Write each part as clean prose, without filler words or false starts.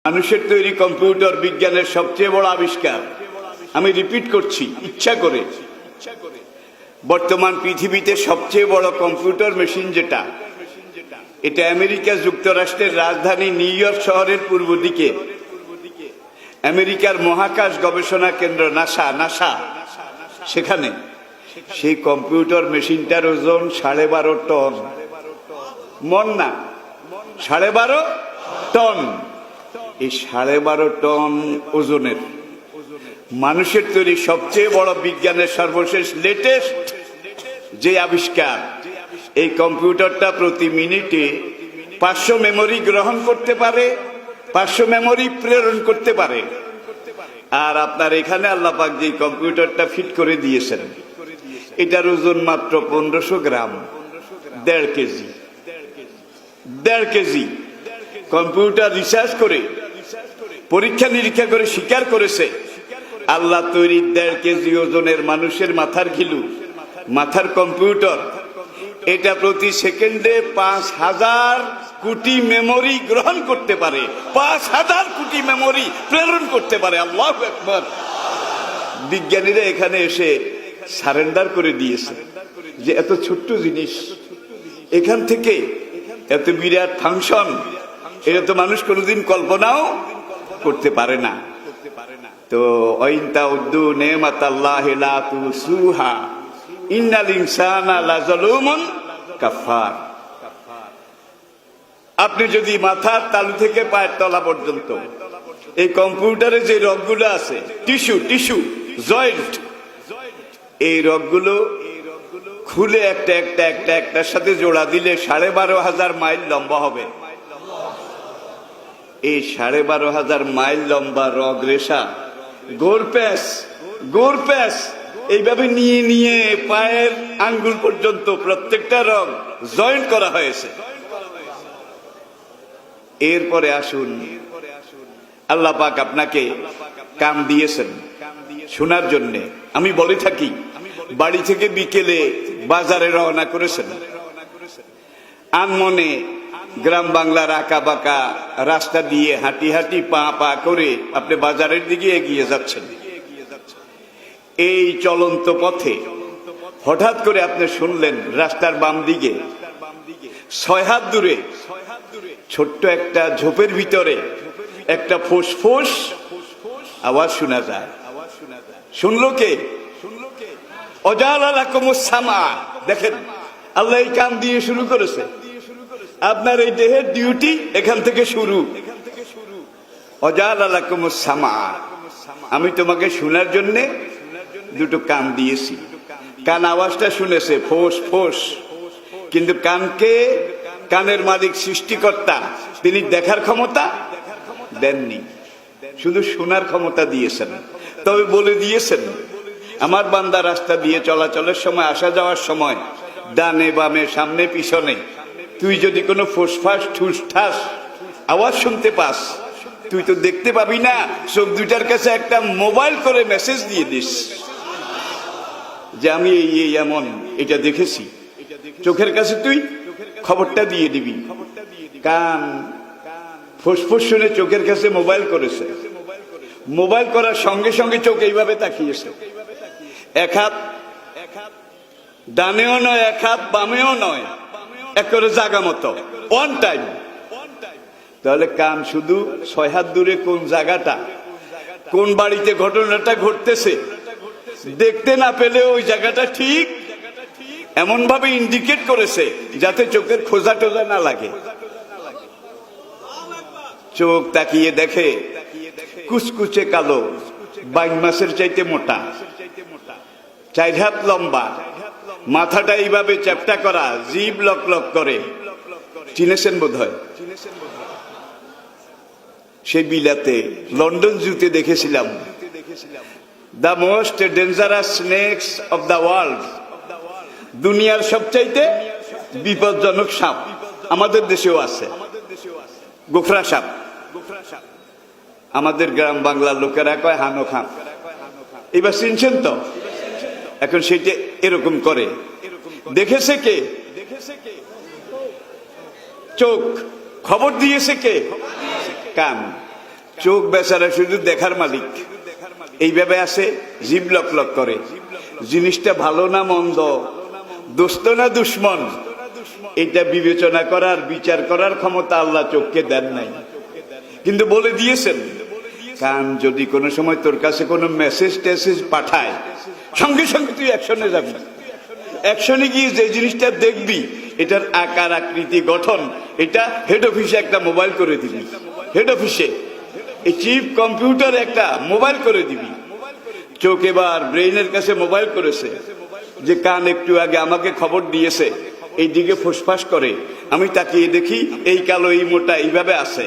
মানুষের তৈরি কম্পিউটার বিজ্ঞানের সবচেয়ে বড় আবিষ্কার। আমি রিপিট করছি ইচ্ছা করে। বর্তমান পৃথিবীতে সবচেয়ে বড় কম্পিউটার মেশিন যেটা, এটা আমেরিকা যুক্তরাষ্ট্রের রাজধানী নিউ ইয়র্ক শহরের পূর্ব দিকে আমেরিকার মহাকাশ গবেষণা কেন্দ্র নাসা সেখানে সেই কম্পিউটার মেশিনটার ওজন 12.5 টন। মন না, 12.5 টন। এই 12.5 টন ওজনের মানুষের তৈরি সবচেয়ে বড় বিজ্ঞানের সর্বশেষ লেটেস্ট যে আবিষ্কার, এই কম্পিউটারটা প্রতি মিনিটে 500 মেমোরি গ্রহণ করতে পারে, 500 মেমোরি প্রেরণ করতে পারে। আর আপনার এখানে আল্লাহ পাক যে কম্পিউটারটা ফিট করে দিয়েছেন, এটার ওজন মাত্র 1500 গ্রাম, 1.5 কেজি। 1.5 কেজি কম্পিউটার রিসার্চ করে, পরীক্ষা নিরীক্ষা করে স্বীকার করেছে আল্লাহ তৈরি 1.5 কেজি ওজনের মানুষের মাথার ঘিলু, মাথার কম্পিউটার, এটা প্রতি সেকেন্ডে 5000 কোটি মেমোরি গ্রহণ করতে পারে, 5000 কোটি মেমোরি প্রেরণ করতে পারে। আল্লাহু আকবার। বিজ্ঞানীরা এখানে এসে সারেন্ডার করে দিয়েছে যে এত ছোট্ট জিনিস, এখান থেকে এত বিরাট ফাংশন, এটা তো মানুষ কোনোদিন কল্পনাও করতে পারে না। তো ওয়াইনতা উদ্দু নেমাতাল্লাহি লা তুসুহা ইন্নাল ইনসানা লাযালুমুন কাফার। আপনি যদি মাথার তালু থেকে পায়ের তলা পর্যন্ত এই কম্পিউটারে যে রগগুলো আছে, টিস্যু জয়েন্ট, এই রগগুলো খুলে একটার সাথে জোড়া দিলে 12,500 মাইল লম্বা হবে। এই 12,500 মাইল লম্বা রগ রেশা গোরপ্যাস এইভাবে নিয়ে নিয়ে পায়ের আঙ্গুল পর্যন্ত প্রত্যেকটা রগ জয়েন্ট করা হয়েছে। এরপরে আসুন, আল্লাহ পাক আপনাকে কান দিয়েছেন শোনার জন্যে। আমি বলে থাকি, বাড়ি থেকে বিকেলে বাজারে রওনা করেছেন, আনমনে গ্রাম বাংলার আঁকা বাঁকা রাস্তা দিয়ে হাঁটি হাঁটি পা করে আপনি বাজারের দিকে এগিয়ে যাচ্ছেন। এই চলন্ত পথে হঠাৎ করে আপনি শুনলেন রাস্তার বাম দিকে 6 হাত দূরে ছোট্ট একটা ঝোপের ভিতরে একটা ফোঁস আওয়াজ শোনা যায়। শুনলো কে? অজালাকুমুস সামা। দেখেন, আল্লাহ এই কান দিয়ে শুরু করেছে। আপনার এই দেহের ডিউটি এখান থেকে শুরু। অজালাকুমুস সামা, আমি তোমাকে শোনার জন্য দুটো কান দিয়েছি। কান আওয়াজটা শুনেছে ফোঁস, কিন্তু কানের মালিক সৃষ্টিকর্তা তিনি দেখার ক্ষমতা দেননি, শুধু শোনার ক্ষমতা দিয়েছেন। তবে বলে দিয়েছেন, আমার বান্দা রাস্তা দিয়ে চলাচলের সময়, আসা যাওয়ার সময়, ডানে বামে সামনে পিছনে তুই যদি কোনো ফোসফাস ঠুসঠাস আওয়াজ শুনতে পাস, তুই তো দেখতে পাবি না, চোখ দুইটার কাছে একটা মোবাইল করে মেসেজ দিয়ে দিস যে আমি এই এমন এটা দেখেছি। চোখের কাছে তুই খবরটা দিয়ে দিবি। কান ফুসফুস শুনে চোখের কাছে মোবাইল করেছে। মোবাইল করার সঙ্গে সঙ্গে চোখ এইভাবে তাকিয়েছে। এক হাত ডানেও নয়, এক হাত বামেও নয়, একেবারে জায়গা মতো অন টাইম। তাহলে কান শুধু 6 হাত দূরে কোন জায়গাটা, কোন বাড়িতে ঘটনাটা ঘটতেছে দেখতে না পেলে ওই জায়গাটা ঠিক এমন ভাবে ইন্ডিকেট করেছে যাতে চোখের খোঁজা টোজা না লাগে। চোখ তাকিয়ে দেখে কুচকুচে কালো, 22 মাসের চাইতে মোটা, 4 হাত লম্বা, মাথাটা এইভাবে চ্যাপটা করা, জিভ লক করে। চিনেছেন বোধ হয়? সেই বিলাতে লন্ডন জুতে দেখেছিলাম the most dangerous snake's of the world, দুনিয়ার সবচাইতে বিপজ্জনক সাপ। আমাদের দেশেও আছে গোখরা সাপ। আমাদের গ্রাম বাংলার লোকেরা কয় হানো খাপ। এবার চিনছেন তো? এখন সেটা এরকম করে। দেখেছে কে? চোখ। খবর দিয়েছে কে? কান। চোখ বেচারা শুধু দেখার মালিক, এইভাবে আছে, জিভ লক লক করে। জিনিসটা ভালো না মন্দ, দোস্ত না দুশ্মন, এটা বিবেচনা করার বিচার করার ক্ষমতা আল্লাহ চোখকে দেন নাই, কিন্তু বলে দিয়েছেন কান যদি কোনো সময় তোর কাছে কোনো মেসেজ টেসেজ পাঠায়, সঙ্গে সঙ্গে তুই অ্যাকশনে যাবি। অ্যাকশনে গিয়ে যে জিনিসটা দেখবি এটার আকার আকৃতি গঠন, এটা হেড অফিসে একটা মোবাইল করে দিবি, হেড অফিসে এই চিপ কম্পিউটার একটা মোবাইল করে দিবি। চোখ এবার ব্রেইনের কাছে মোবাইল করেছে, যে কান একটু আগে আমাকে খবর দিয়েছে এই দিকে ফুসফাস করে, আমি তাকিয়ে দেখি এই কালো এই মোটা এইভাবে আছে,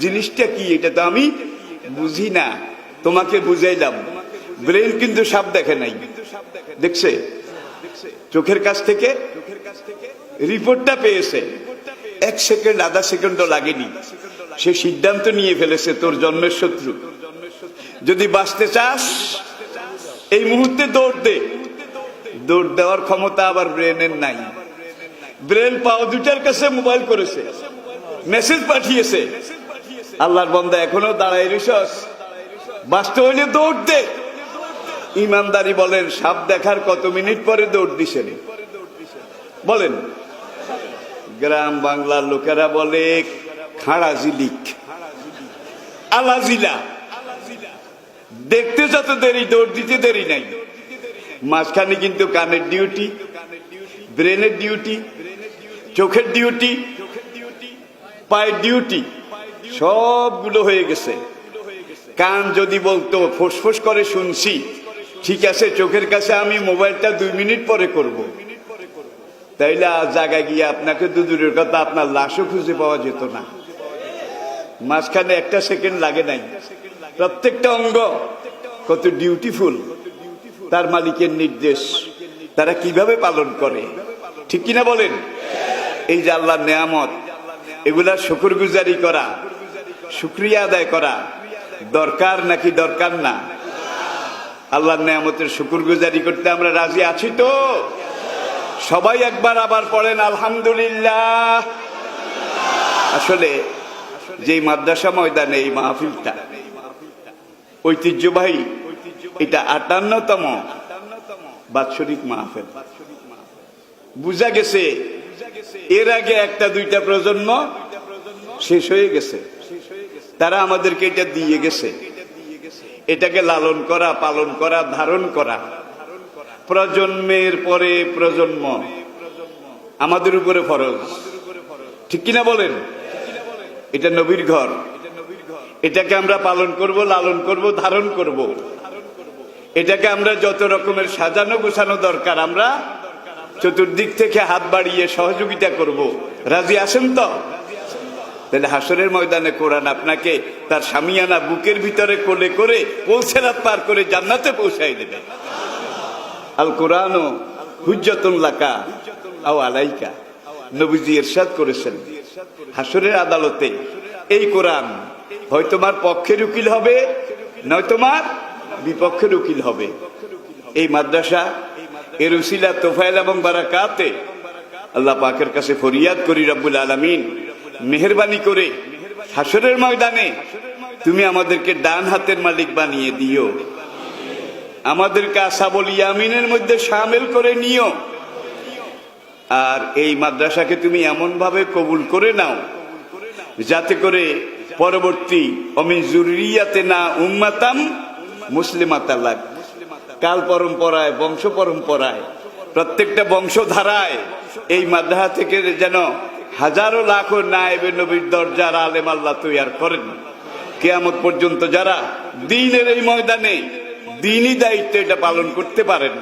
জিনিসটা কি এটা তো আমি বুঝি না, তোমাকে বুঝাইলাম। ব্রেন কিন্তু সাপ দেখে নাই, দেখছে, চোখের কাছ থেকে রিপোর্টটা পেয়েছে, 1 সেকেন্ড আধা সেকেন্ডও লাগেনি, সে সিদ্ধান্ত নিয়ে ফেলেছে তোর জন্মের শত্রু। যদি বাঁচতে চাস এই মুহূর্তে দৌড় দে। দৌড় দেওয়ার ক্ষমতা আবার ব্রেনের নাই। ব্রেন পাও দুটার কাছে মোবাইল করেছে, মেসেজ পাঠিয়েছে, আল্লাহর বান্দা এখনো দাঁড়ায় রিসস, বাঁচতে হইলে দৌড় দে। ইমানদারি বলেন, সাপ দেখার কত মিনিট পরে দৌড় দিছেন বলেন? গ্রাম বাংলার লোকেরা বলে খাড়া জিলিক, আলাজিলা, দেখতে যত দেরি দৌড় দিতে দেরি নাই। মাঝখানে কিন্তু কানের ডিউটি, ব্রেনের ডিউটি, চোখের ডিউটি, পায়ের ডিউটি সবগুলো হয়ে গেছে। কান যদি বলতো ফুসফুস করে শুনছি, ঠিক আছে চোখের কাছে আমি মোবাইলটা 2 মিনিট পরে করব, তাইলে জায়গায় গিয়ে আপনাকে দূরের কথা আপনার লাশও খুঁজে পাওয়া যেত না। মাঝখানে 1 সেকেন্ড লাগে নাই। প্রত্যেকটা অঙ্গ কত ডিউটিফুল, তার মালিকের নির্দেশ তারা কিভাবে পালন করে, ঠিক কিনা বলেন? এই যে আল্লাহর নেয়ামত, এগুলা শুকরগুজারি করা, শুকরিয়া আদায় করা দরকার নাকি দরকার না? আল্লাহর নেয়ামতের শুকরগুজারি করতে আমরা রাজি আছি তো? সবাই একবার আবার পড়েন আলহামদুলিল্লাহ। আসলে যে মাদ্রাসা ময়দানে এই মাহফিলটা ঐতিহ্যবাহী, এটা 58তম বাৎসরিক মাহফিল। বুঝা গেছে এর আগে 1-2টা প্রজন্ম শেষ হয়ে গেছে, তারা আমাদেরকে এটা দিয়ে গেছে। এটাকে লালন করা, পালন করা, ধারণ করা, প্রজন্মের পরে প্রজন্ম আমাদের উপরে ফরজ, ঠিক কিনা বলেন? এটা নবীর ঘর, এটাকে আমরা পালন করব, লালন করব, ধারণ করব। এটাকে আমরা যত রকমের সাজানো গোছানো দরকার আমরা চতুর্দিক থেকে হাত বাড়িয়ে সহযোগিতা করব। রাজি আছেন তো? তাহলে হাসরের ময়দানে কোরআন আপনাকে তার শামিয়ানা বুকের ভিতরে কোলে করে পৌঁছেরাত পার করে জান্নাতে পৌঁছাই দেবে। আল কোরআন হুজ্জাতুন লাকা আও আলাইকা, নবীজি ইরশাদ করেছেন হাসরের আদালতে এই কোরআন হয় তোমার পক্ষের উকিল হবে, নয় তোমার বিপক্ষের উকিল হবে। এই মাদ্রাসা এর উসিলা তোফায়েল এবং বারাকাতে আল্লাহ পাকের কাছে ফরিয়াদ করি, রব্বুল আলামিন মেহেরবানি করে হাসরের ময়দানে তুমি আমাদেরকে ডান হাতের মালিক বানিয়ে দিও, আমাদেরকে আসহাবুল ইয়ামিনের মধ্যে শামিল করে নিও, আর এই মাদ্রাসাকে তুমি এমন ভাবে কবুল করে নাও যাতে করে পরবর্তী অমিন যুররিয়াতিনা উম্মাতাম মুসলিমাতান লাক, কাল পরম্পরায়, বংশ পরম্পরায়, প্রত্যেকটা বংশধারায় এই মাদ্রাসা থেকে যেন হাজারো লাখো নায়েবে নবীর দরজার আলেম আল্লাহ তৈয়ার করেন। কিয়ামত পর্যন্ত যারা দ্বীনের এই ময়দানে দ্বীনি দায়িত্ব এটা পালন করতে পারেন,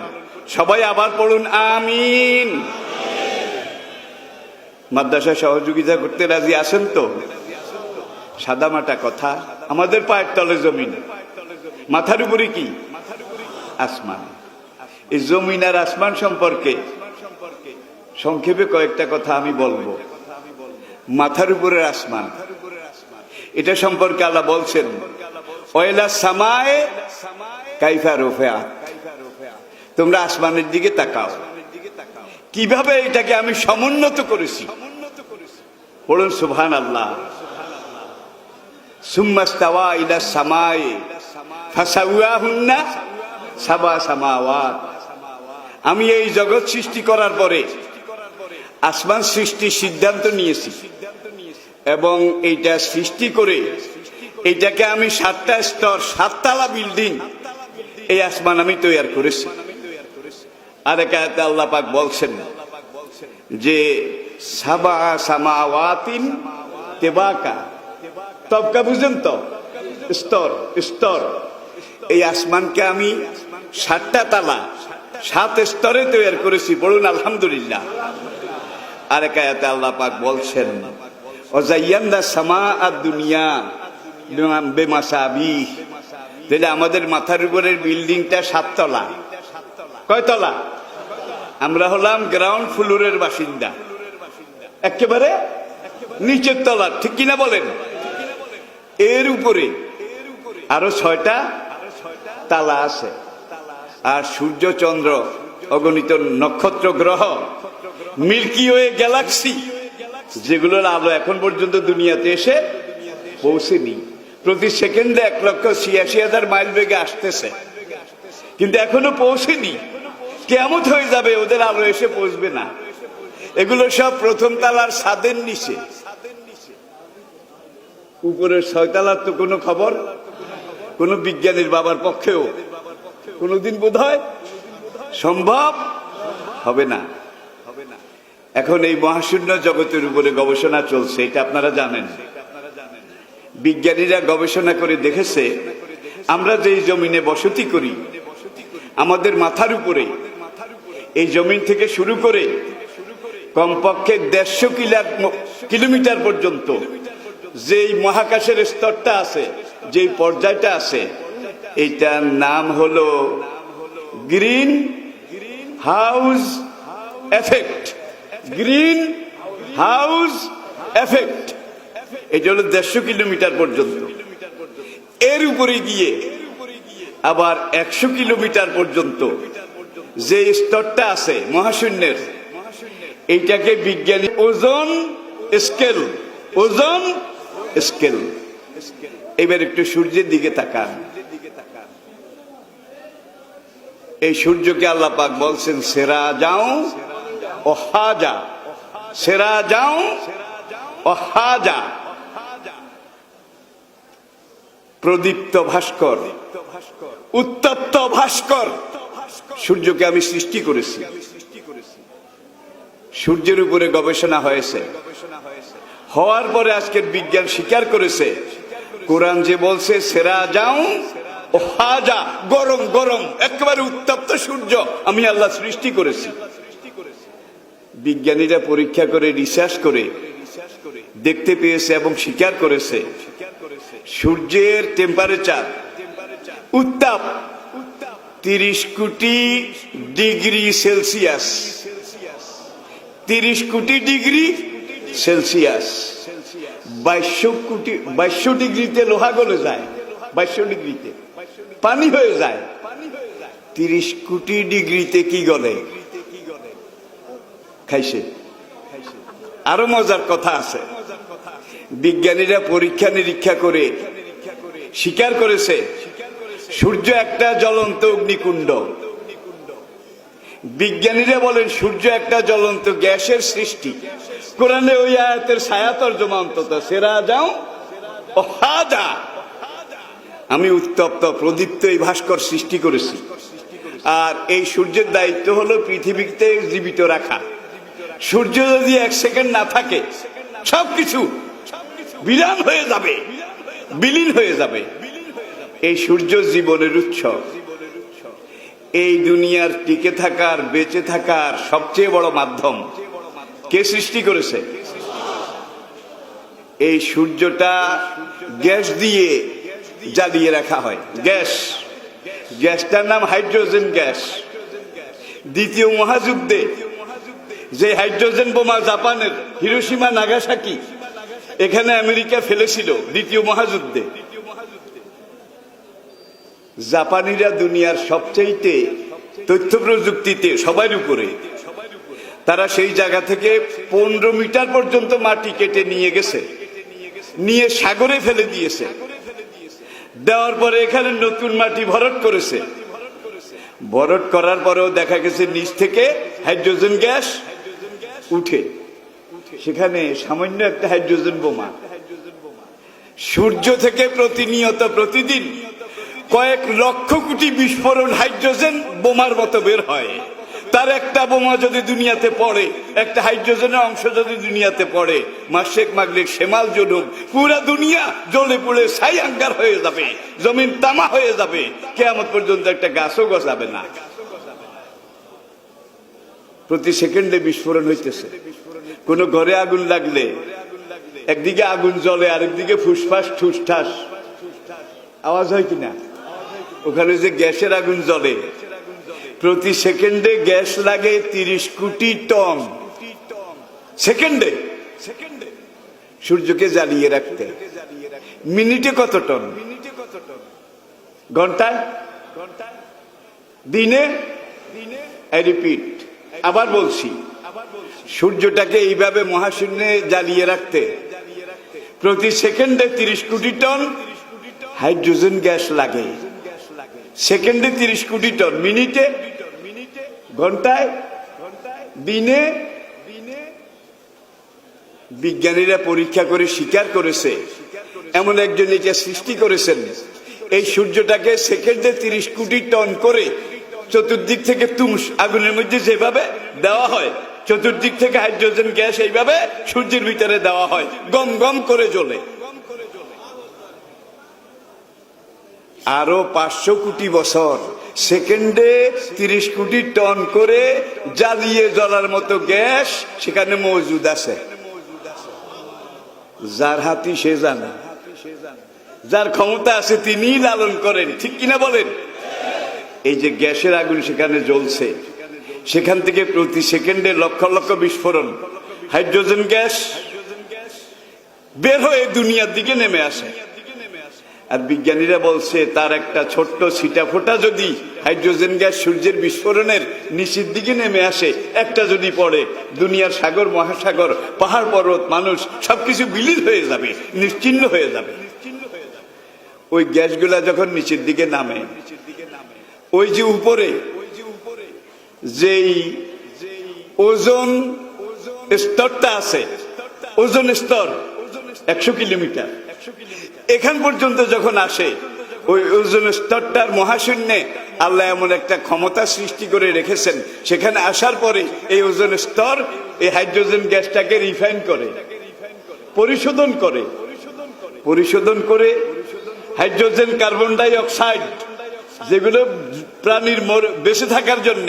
সবাই আবার পড়ুন আমিন। মাদ্রাসা সহযোগিতা করতে রাজি আছেন তো? সাদামাটা কথা, আমাদের পায়ের তলে জমিন, মাথার উপরে কি আসমান। এই জমিন আর আসমান সম্পর্কে সংক্ষেপে কয়েকটা কথা আমি বলবো। মাথার উপরের আসমান, এটা সম্পর্কে আল্লাহ বলছেন ওয়াইলা সামায়ে কাইফা রুফিআত, তোমরা আসমানের দিকে তাকাও, কিভাবে এটাকে আমি সমুন্নত করেছি। পড়ুন সুবহানাল্লাহ। সুম্মা ইস্তাওয়া ইলা সামাই ফাসাওয়াহুন্না সাবা সামাওয়াত। আমি এই জগৎ সৃষ্টি করার পরে আসমান সৃষ্টির সিদ্ধান্ত নিয়েছি এবং এইটা সৃষ্টি করে এইটাকে আমি 7টা স্তর 7তলা বিল্ডিং এই আসমান আমি তৈরি করেছি। আর এক আয়াতে আল্লাহ পাক বলছেন যে সাবা সামাওয়াতিন তেবাকা, তবকা বুঝেন তো, স্তর স্তর। এই আসমানকে আমি 7টা তালা 7 স্তরে তৈরি করেছি, বলুন আলহামদুলিল্লাহ। আর এক আয়াতে আল্লাহ পাক বলছেন ওয়াজাইয়ানা সামাআদ দুনিয়া বিমাসাবিহ, তাহলে আমাদের মাথার উপরের বিল্ডিংটা 7 তলা। কয় তলা? আমরা হলাম গ্রাউন্ড ফ্লোরের বাসিন্দা, একেবারে নিচের তলা, ঠিক কিনা বলেন? এর উপরে আরো 6টা তালা আছে। আর সূর্য চন্দ্র অগণিত নক্ষত্র গ্রহ মিল্কি ওয়ে গ্যালাক্সি, যেগুলোর আলো এখন পর্যন্ত দুনিয়াতে এসে পৌঁছেনি। প্রতি সেকেন্ডে 1,86,000 মাইল বেগে আসতেছে, কিন্তু এখনো পৌঁছেনি। কিয়ামত হয়ে যাবে, ওদের আলো এসে পৌঁছবে না। এগুলো সব প্রথম তালার ছাদের নিচে। উপরের 6 তালার তো কোনো খবর কোন বিজ্ঞানীর বাবার পক্ষেও কোনদিন বোধহয় সম্ভব হবে না। এখন এই মহাশূন্য জগতের উপরে গবেষণা চলছে, এটা আপনারা জানেন। বিজ্ঞানীরা গবেষণা করে দেখেছে আমরা যে জমিনে বসতি করি, আমাদের মাথার উপরে এই জমিন থেকে শুরু করে কমপক্ষে 150 কিলোমিটার পর্যন্ত যেই মহাকাশের স্তরটা আছে, যেই পর্যায়টা আছে, এইটার নাম হলো green house effect. Green house effect, এটা হলো 150 কিলোমিটার পর্যন্ত। এর উপরে গিয়ে আবার 100 কিলোমিটার পর্যন্ত যে স্তরটা আছে মহাশূন্যের, এইটাকে বিজ্ঞানী ওজন স্কেল, ওজন স্কেল। এবার একটু সূর্যের দিকে তাকান। এই সূর্যকে আল্লাহ পাক বলছেন সেরা যাও ও হাজা, সেরা যাও ও হাজা, প্রদীপ্ত ভাস্কর, উত্তপ্ত ভাস্কর। সূর্যকে আমি সৃষ্টি করেছি। সূর্যের উপরে গবেষণা হয়েছে, হওয়ার পরে আজকের বিজ্ঞান স্বীকার করেছে কোরআন যে বলছে সেরা যাও ও হাজা, গরম গরম একেবারে উত্তপ্ত সূর্য আমি আল্লাহ সৃষ্টি করেছি। বিজ্ঞানীরা পরীক্ষা করে রিসার্চ করে দেখতে পেয়েছে এবং স্বীকার করেছে সূর্যের টেম্পারেচার, উত্তাপ 30 কোটি ডিগ্রি সেলসিয়াস, 30 কোটি ডিগ্রি সেলসিয়াস। 2200 ডিগ্রিতে লোহা গলে যায়, 2200 ডিগ্রিতে পানি হয়ে যায়, 30 কোটি ডিগ্রিতে কি গলে? খাইছে। আরো মজার কথা আছে, বিজ্ঞানীরা পরীক্ষা নিরীক্ষা করে স্বীকার করেছে সূর্য একটা জ্বলন্ত অগ্নিকুণ্ড। বিজ্ঞানীরা বলেন সূর্য একটা জ্বলন্ত গ্যাসের সৃষ্টি। কোরআনে ওই আয়াতের ছায়া তর্জমা অন্তত সেরা যাও ও হাজা, আমি উত্তপ্ত প্রদীপ্ত এই ভাস্কর সৃষ্টি করেছি। আর এই সূর্যের দায়িত্ব হলো পৃথিবীতে জীবিত রাখা। সূর্য যদি 1 সেকেন্ড না থাকে সবকিছু বিলীন হয়ে যাবে, বিলীন হয়ে যাবে। এই সূর্য জীবনের উৎস, এই দুনিয়ার টিকে থাকার বেঁচে থাকার সবচেয়ে বড় মাধ্যম কে সৃষ্টি করেছে? এই সূর্যটা গ্যাস দিয়ে জ্বালিয়ে রাখা হয়, গ্যাস, গ্যাসটার নাম হাইড্রোজেন গ্যাস। দ্বিতীয় মহাযুদ্ধে যে হাইড্রোজেন বোমা জাপানের হিরোশিমা নাগাসাকি এখানে আমেরিকা ফেলেছিল দ্বিতীয় মহাযুদ্ধে, জাপানিরা দুনিয়ার সবচেয়ে তথ্য প্রযুক্তিতে সবার উপরে। তারা সেই জায়গা থেকে 15 মিটার পর্যন্ত মাটি কেটে নিয়ে গেছে নিয়ে সাগরে ফেলে দিয়েছে। দেওয়ার পরে এখানে নতুন মাটি ভরাট করেছে। ভরাট করার পরেও দেখা গেছে নিচ থেকে হাইড্রোজেন গ্যাস উঠে, সেখানে সামান্য একটা হাইড্রোজেন বোমা। সূর্য থেকে প্রতিনিয়ত প্রতিদিন কয়েক লক্ষ কোটি বিস্ফোরণ হাইড্রোজেন বোমার মতো বের হয়। তার একটা বোমা যদি দুনিয়াতে পড়ে, একটা হাইড্রোজেনের অংশ যদি দুনিয়াতে পড়ে, মাসেক মাগলিক সেমাল জনুব পুরা দুনিয়া জ্বলে পুড়ে ছাই আঙ্গার হয়ে যাবে, জমিন তামা হয়ে যাবে, কিয়ামত পর্যন্ত একটা গাছও গজাবে না। প্রতি সেকেন্ডে বিস্ফোরণ হইতেছে। কোন ঘরে আগুন লাগলে একদিকে আগুন জ্বলে, আরেকদিকে ফুসফাস ঠুসঠাস আওয়াজ হয় কিনা? ওখানে যে গ্যাসের আগুন জ্বলে, প্রতি সেকেন্ডে গ্যাস লাগে 30 কোটি টন সেকেন্ডে সূর্যকে জ্বালিয়ে রাখতে। মিনিটে কত টন? ঘন্টায়? দিনে? রিপিট, আবার বলছি, সূর্যটাকে এইভাবে মহাশূন্যে জ্বালিয়ে রাখতে প্রতি সেকেন্ডে 30 কোটি টন হাইড্রোজেন গ্যাস লাগে। সেকেন্ডে 30 কোটি টন, মিনিটে, ঘন্টায়, দিনে। বিজ্ঞানীরা পরীক্ষা করে স্বীকার করেছে এমন একজন এটা সৃষ্টি করেছেন, এই সূর্যটাকে সেকেন্ডে 30 কোটি টন করে চতুর্দিক থেকে তুষ আগুনের মধ্যে যেভাবে দেওয়া হয়, চতুর্দিক থেকে হাইড্রোজেন গ্যাস এইভাবে সূর্যের ভিতরে দেওয়া হয়, গম গম করে জ্বলে। আরো 500 কোটি বছর সেকেন্ডে 30 কোটি টন করে জ্বালিয়ে জ্বলার মতো গ্যাস সেখানে মজুদ আছে। যার হাতি সে জানে, যার ক্ষমতা আছে তিনিই লালন করেন, ঠিক কিনা বলেন? এই যে গ্যাসের আগুন সেখানে জ্বলছে, সেখান থেকে প্রতি সেকেন্ডে লক্ষ লক্ষ বিস্ফোরণ হাইড্রোজেন গ্যাস বের হয়ে দুনিয়ার দিকে নেমে আসে। আর বিজ্ঞানীরা বলছে তার একটা ছোট্ট ছিটা ফোঁটা যদি হাইড্রোজেন গ্যাস সূর্যের বিস্ফোরণের নিচের দিকে নেমে আসে, একটা যদি পড়ে, দুনিয়ার সাগর মহাসাগর পাহাড় পর্বত মানুষ সবকিছু বিলীন হয়ে যাবে, নিশ্চিহ্ন হয়ে যাবে। ওই গ্যাসগুলা যখন নিচের দিকে নামে, ওই যে উপরে যেই ওজোন স্তরটা আছে, ওজোন স্তর 100 কিলোমিটার, এখান পর্যন্ত যখন আসে, ওই ওজোন স্তরটার মহাশূন্যে আল্লাহ এমন একটা ক্ষমতা সৃষ্টি করে রেখেছেন, সেখানে আসার পরে এই ওজোন স্তর এই হাইড্রোজেন গ্যাসটাকে রিফাইন করে, পরিশোধন করে হাইড্রোজেন কার্বন ডাই অক্সাইড, যেগুলো প্রাণীর বেঁচে থাকার জন্য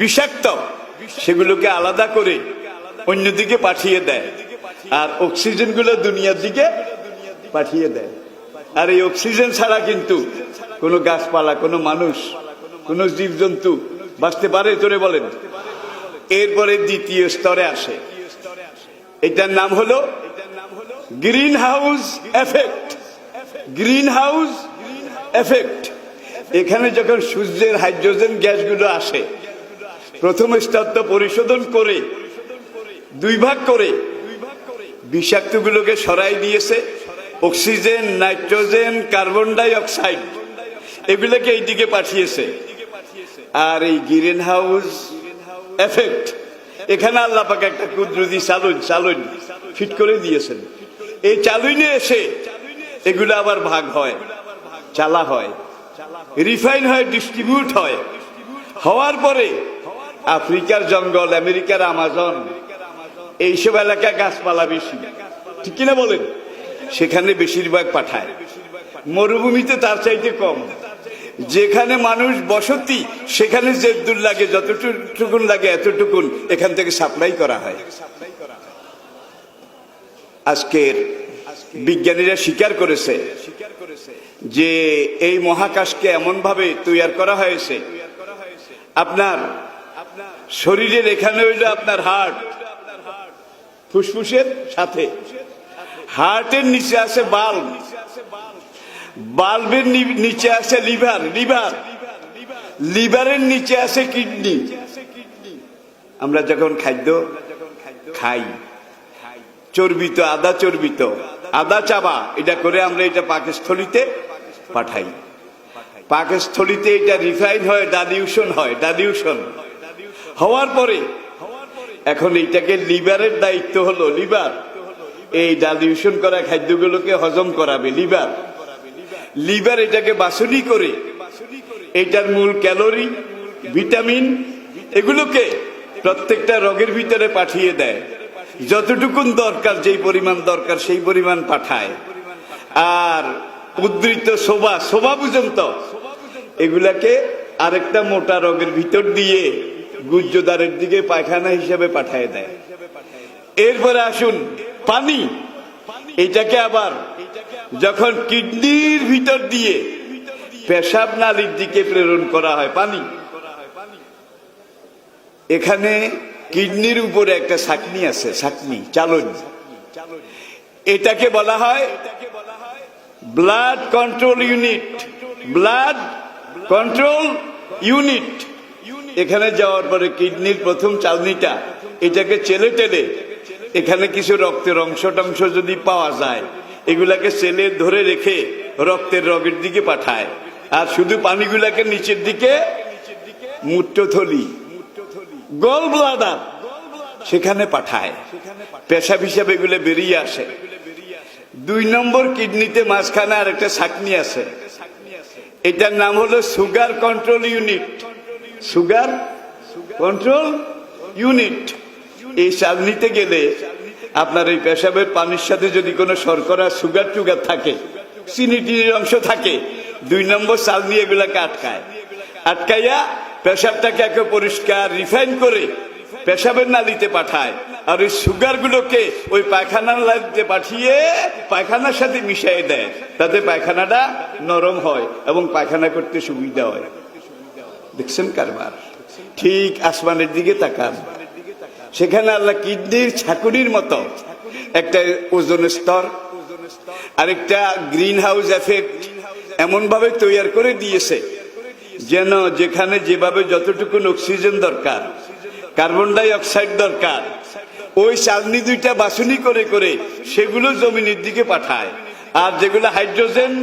বিষাক্ত, সেগুলোকে আলাদা করে অন্যদিকে পাঠিয়ে দেয়, আর অক্সিজেন গুলো দুনিয়ার দিকে পাঠিয়ে দেয়। আর এই অক্সিজেন ছাড়া কিন্তু কোনো গাছপালা, কোনো মানুষ, কোনো জীবজন্তু বাঁচতে পারে? জোরে বলেন। এরপরে দ্বিতীয় স্তরে আসে, এটার নাম হলো green house effect. Green house effect. এখানে যখন সূর্যের হাইড্রোজেন গ্যাসগুলো আসে, প্রথম স্তর তো পরিশোধন করে 2 ভাগ করে বিষাক্তগুলোকে সরাই দিয়েছে, oxygen, nitrogen, carbon die oxide এগুলোকে এইদিকে পাঠিয়েছে। আর এই গ্রিন হাউস এফেক্ট, এখানে আল্লাহ পাক একটা কুদরতি চালুন ফিট করে দিয়েছেন। এই চালুনে এসে এগুলো আবার ভাগ হয়, চালা হয়, রিফাইন হয়, ডিস্ট্রিবিউট হয়। হওয়ার পরে আফ্রিকার জঙ্গল, আমেরিকার আমাজন, এইসব এলাকা গাছপালা বেশি, ঠিক কিনা বলেন? সেখানে বেশিরভাগ পাঠায়। মরুভূমিতে তার চাইতে কম। যেখানে মানুষ বসতি, সেখানে যে দূর লাগে, যতটুকুন লাগে এতটুকুন এখান থেকে সাপ্লাই করা হয়। আজকের বিজ্ঞানীরা স্বীকার করেছে যে এই মহাকাশকে এমন ভাবে তৈরি করা হয়েছে, আপনার শরীরের এখানে হইল আপনার হার্ট, ফুসফুসের সাথে হার্টের নিচে আছে বাল্ব, বাল্বের নিচে আছে লিভার, লিভারের নিচে আছে কিডনি। আমরা যখন খাদ্য খাই, চর্বিত, আধা চর্বিত, আদা চাবা এটা করে আমরা এটা পাকস্থলীতে পাঠাই। পাকস্থলীতে এটা রিফাইন হয়, ডাইলিউশন হয়। ডাইলিউশন হওয়ার পরে এখন এইটাকে লিভারের দায়িত্ব হলো, লিভার এই ডাইলিউশন করা খাদ্যগুলোকে হজম করাবে। লিভার লিভার এটাকে বাছনি করে এটার মূল ক্যালোরি, ভিটামিন এগুলোকে প্রত্যেকটা রোগের ভিতরে পাঠিয়ে দেয়। যতটুকুন দরকার, যেই পরিমাণ দরকার সেই পরিমাণ পাঠায়। আর উদ্ধৃত শোভা পর্যন্ত এগুলাকে আরেকটা মোটা রোগের ভিতর দিয়ে গুজ্জদারের দিকে পায়খানা হিসেবে পাঠিয়ে দেয়। এরপরে আসুন পানি, এটাকে আবার যখন কিডনির ভিতর দিয়ে পেশাব নালীর দিকে প্রেরণ করা হয় পানি, এখানে কিডনির উপরে একটা ছাকনি আছে, ছাকনি চালন, এটাকে বলা হয় blood control unit. Blood control unit এখানে যাওয়ার পরে কিডনির প্রথম চালনিটা এটাকে চেলে টেলে এখানে কিছু রক্তের অংশ টংশ যদি পাওয়া যায় এগুলাকে সেলে ধরে রেখে রক্তের রগের দিকে পাঠায়। আর শুধু পানিগুলাকে নিচের দিকে মূত্রথলি, গল ব্লাডার সেখানে পাঠায়। পেশাব হিসাবে এগুলো বেরিয়ে আসে। 2 নম্বর কিডনিতে মাঝখানে আর একটা ছাকনি আছে, এটার নাম হলো sugar control unit. Sugar control unit এই চালনিতে গেলে আপনার এই পেশাবের পানির সাথে যদি কোনো শর্করা, সুগার টুগার থাকে, চিনি টিনির অংশ থাকে, 2 নম্বর চালনি এগুলাকে আটকায়। আটকাইয়া পেশাবটাকে একে পরিষ্কার রিফাইন করে পেশাবের নালীতে পাঠায়। আর ওই সুগার গুলোকে ওই পায়খানার নালীতে পাঠিয়ে পায়খানার সাথে মিশিয়ে দেয়, তাতে পায়খানাটা নরম হয় এবং পায়খানা করতে সুবিধা হয়। দেখছেন কারবার? ঠিক আসমানের দিকে তাকান, সেখানে আল্লাহ কিডনির ছাকুনির মতো একটা ওজোন স্তর, আরেকটা গ্রিন হাউস এফেক্ট এমন ভাবে তৈরি করে দিয়েছে যেন যেখানে যেভাবে যতটুকু অক্সিজেন দরকার, কার্বন ডাই অক্সাইড দরকার, ওই চালনি দুইটা বাছনি করে করে সেগুলো জমিনের দিকে পাঠায়। আর যেগুলো হাইড্রোজেন,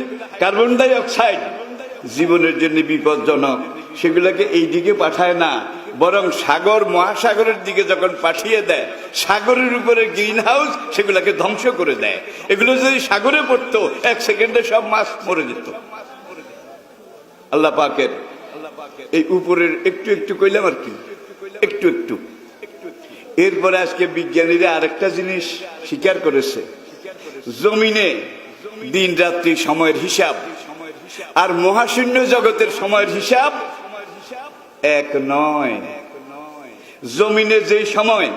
কার্বন ডাই অক্সাইড জীবনের জন্য বিপজ্জনক, সেগুলোকে এই দিকে পাঠায় না, বরং সাগর মহাসাগরের দিকে যখন পাঠিয়ে দেয়, সাগরের উপরে গ্রিন হাউস সেগুলোকে ধ্বংস করে দেয়। এগুলো যদি সাগরে পড়তো 1 সেকেন্ডে সব মাছ মরে যেত। আল্লাহ পাকের এই উপরের একটু একটু কইলাম আর কি, একটু একটু। এরপরে আজকে বিজ্ঞানীরা আরেকটা জিনিস স্বীকার করেছে, জমিনে দিন রাত্রি সময়ের হিসাব আর মহাশূন্য জগতের সময়ের হিসাব এক নয়। জমিনে যে সময়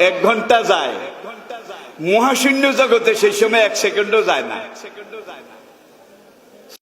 1 ঘন্টা যায়, মহাশূন্য জগতে সেই সময় 1 সেকেন্ডও যায় না।